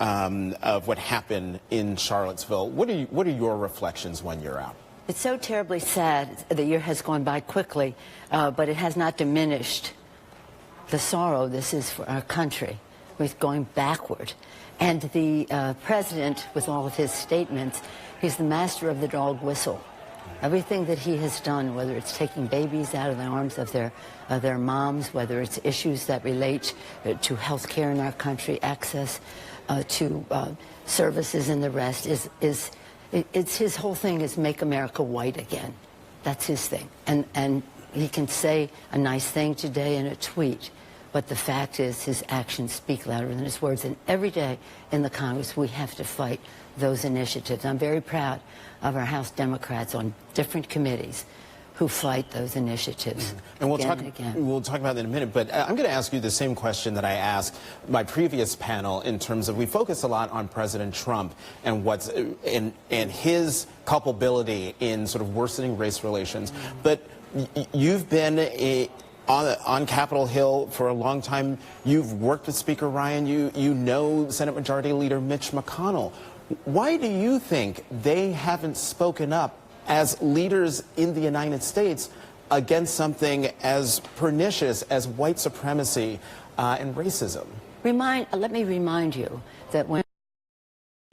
of what happened in Charlottesville. What are your reflections when you're out? It's so terribly sad. The year has gone by quickly, but it has not diminished the sorrow this is for our country. We're going backward. And the president, with all of his statements, he's the master of the dog whistle. Everything that he has done, whether it's taking babies out of the arms of their moms, whether it's issues that relate to health care in our country, access to services and the rest, it's his whole thing is make America white again. That's his thing. And he can say a nice thing today in a tweet, but the fact is his actions speak louder than his words. And every day in the Congress, we have to fight those initiatives. I'm very proud of our House Democrats on different committees who fight those initiatives. And we'll again talk, and again. We'll talk about that in a minute, but I'm going to ask you the same question that I asked my previous panel in terms of we focus a lot on President Trump and what's and his culpability in sort of worsening race relations. But you've been on Capitol Hill for a long time. You've worked with Speaker Ryan. You know Senate Majority Leader Mitch McConnell. Why do you think they haven't spoken up as leaders in the United States against something as pernicious as white supremacy and racism? Let me remind you that when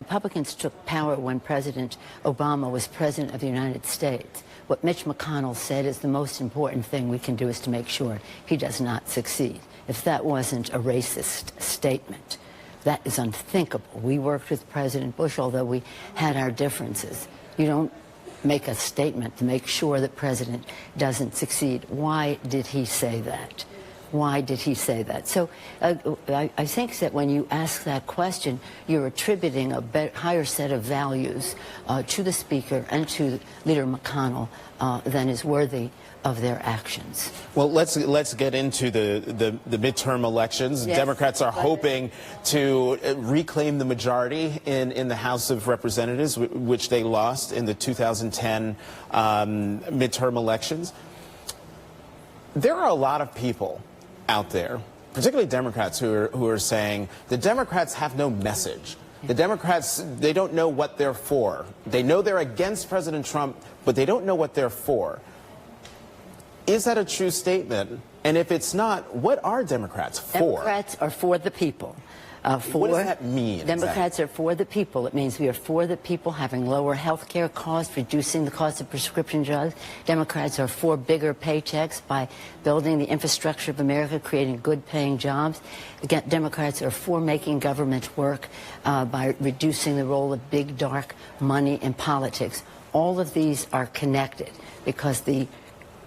Republicans took power when President Obama was president of the United States, what Mitch McConnell said is the most important thing we can do is to make sure he does not succeed. If that wasn't a racist statement, that is unthinkable. We worked with President Bush, although we had our differences. You don't make a statement to make sure that President doesn't succeed. Why did he say that? Why did he say that? So I think that when you ask that question, you're attributing a higher set of values to the Speaker and to Leader McConnell than is worthy of their actions. Well, let's get into the midterm elections. Yes. Democrats are hoping to reclaim the majority in the House of Representatives, which they lost in the 2010 midterm elections. There are a lot of people out there, particularly Democrats, who are saying the Democrats have no message. The Democrats, they don't know what they're for. They know they're against President Trump, but they don't know what they're for. Is that a true statement? And if it's not, what are Democrats for? Democrats are for the people. What does that mean? Democrats are for the people. It means we are for the people having lower health care costs, reducing the cost of prescription drugs. Democrats are for bigger paychecks by building the infrastructure of America, creating good-paying jobs. Again, Democrats are for making government work by reducing the role of big, dark money in politics. All of these are connected because the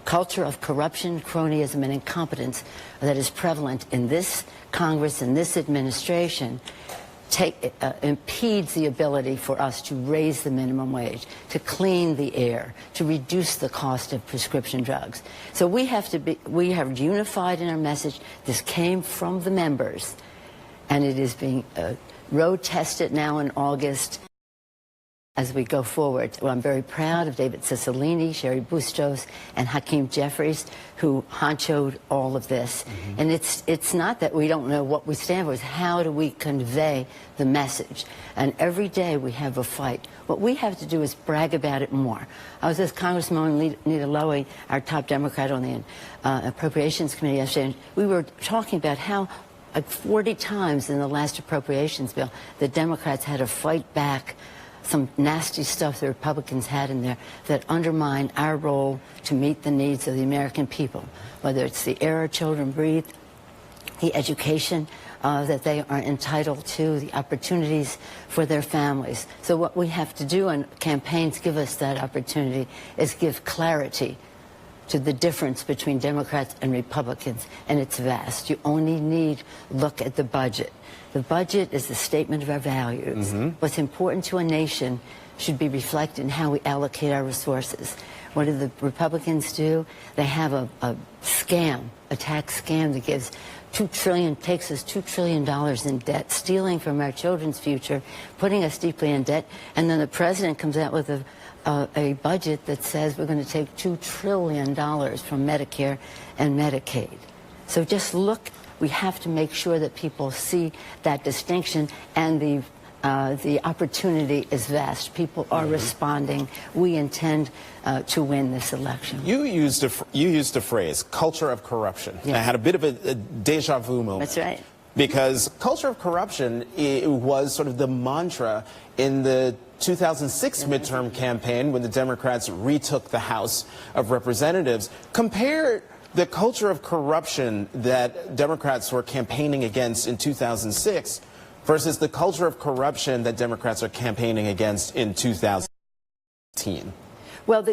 culture of corruption, cronyism, and incompetence that is prevalent in this Congress and this administration impedes the ability for us to raise the minimum wage, to clean the air, to reduce the cost of prescription drugs. So we have unified in our message. This came from the members, and it is being road tested now in August. As we go forward, well, I'm very proud of David Cicilline, Sherry Bustos, and Hakeem Jeffries, who honchoed all of this. Mm-hmm. And it's not that we don't know what we stand for, it's how do we convey the message. And every day we have a fight. What we have to do is brag about it more. I was with Congresswoman Nita Lowey, our top Democrat on the Appropriations Committee yesterday, and we were talking about how 40 times in the last appropriations bill, the Democrats had to fight back some nasty stuff the Republicans had in there that undermine our role to meet the needs of the American people, whether it's the air our children breathe, the education that they are entitled to, the opportunities for their families. So what we have to do, and campaigns give us that opportunity, is give clarity to the difference between Democrats and Republicans, and it's vast. You only need look at the budget. The budget is the statement of our values. Mm-hmm. What's important to a nation should be reflected in how we allocate our resources. What do the Republicans do? They have a scam, a tax scam that gives takes us $2 trillion in debt, stealing from our children's future, putting us deeply in debt, and then the president comes out with a budget that says we're going to take $2 trillion from Medicare and Medicaid. So just look We have to make sure that people see that distinction, and the opportunity is vast. People are responding. We intend to win this election. You used a phrase, culture of corruption. Yes. I had a bit of a deja vu moment. That's right. Because culture of corruption was sort of the mantra in the 2006 midterm campaign when the Democrats retook the House of Representatives. Compare the culture of corruption that Democrats were campaigning against in 2006 versus the culture of corruption that Democrats are campaigning against in 2018. Well,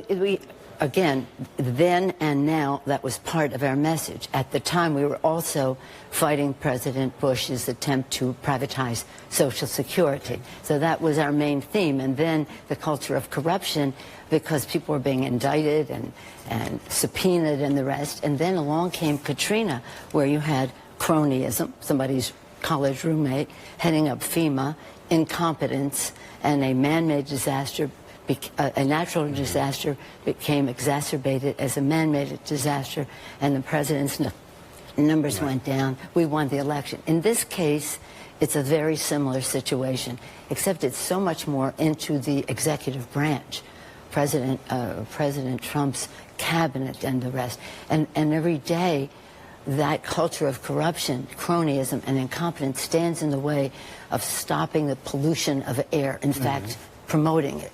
again, then and now, that was part of our message. At the time, we were also fighting President Bush's attempt to privatize Social Security. So that was our main theme. And then the culture of corruption, because people were being indicted and subpoenaed and the rest. And then along came Katrina, where you had cronyism, somebody's college roommate heading up FEMA, incompetence, and a man-made disaster. A natural disaster became exacerbated as a man-made disaster, and the president's numbers went down. We won the election. In this case, it's a very similar situation, except it's so much more into the executive branch, President Trump's cabinet and the rest. And every day, that culture of corruption, cronyism, and incompetence stands in the way of stopping the pollution of air. In fact, promoting it.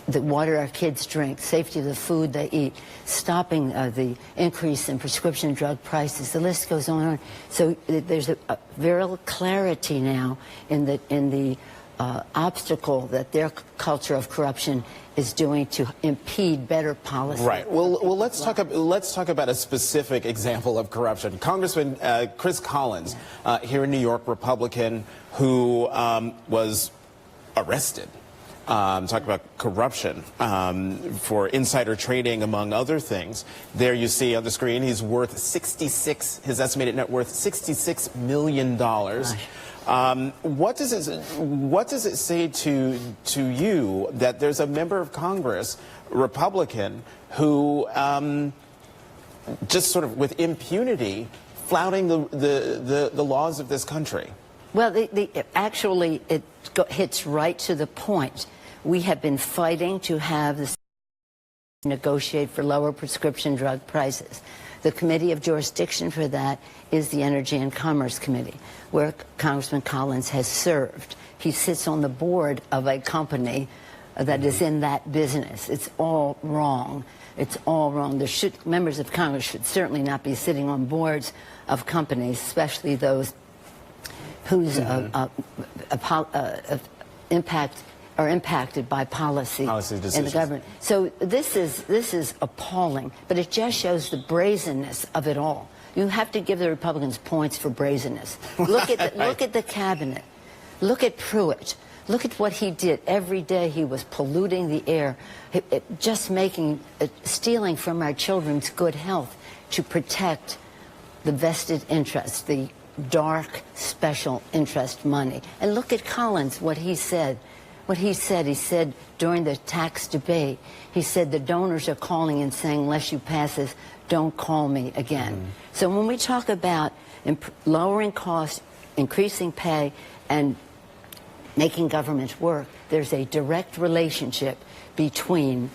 The water our kids drink, safety of the food they eat, stopping the increase in prescription drug prices. The list goes on and on. So there's a real clarity now in the obstacle that their culture of corruption is doing to impede better policy. Right. Well, let's talk about a specific example of corruption. Congressman Chris Collins, here in New York, Republican, who was arrested. Talk about corruption for insider trading, among other things. There you see on the screen, he's worth his estimated net worth $66 million. What does it say to you that there's a member of Congress, Republican, who just sort of with impunity flouting the laws of this country? Well, actually, it hits right to the point. We have been fighting to have the negotiate for lower prescription drug prices. The committee of jurisdiction for that is the Energy and Commerce Committee, where Congressman Collins has served. He sits on the board of a company that is in that business. It's all wrong. It's all wrong. Members of Congress should certainly not be sitting on boards of companies, especially those whose are impacted by policy in the government. So this is appalling, but it just shows the brazenness of it all. You have to give the Republicans points for brazenness. Look at the cabinet. Look at Pruitt. Look at what he did. Every day he was polluting the air, just stealing from our children's good health to protect the vested interests, the dark special interest money. And look at Collins, what he said. He said during the tax debate, he said the donors are calling and saying, unless you pass this, don't call me again. So when we talk about lowering costs, increasing pay, and making government work, there's a direct relationship between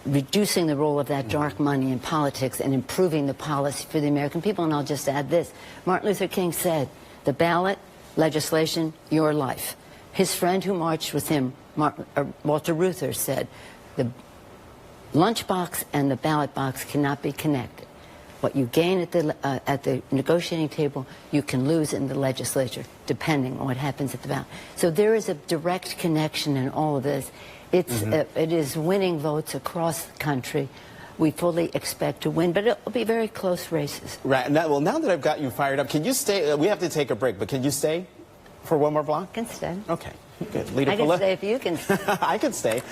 reducing the role of that dark money in politics and improving the policy for the American people. And I'll just add this. Martin Luther King said, the ballot, legislation, your life. His friend who marched with him, Walter Reuther, said, the lunchbox and the ballot box cannot be connected. What you gain at the negotiating table, you can lose in the legislature, depending on what happens at the ballot. So there is a direct connection in all of this. It is winning votes across the country. We fully expect to win, but it'll be very close races. Right. Now that I've got you fired up, can you stay? We have to take a break, but can you stay for one more block? I can stay. Okay. Good. Leader I can stay if you can stay. I can stay.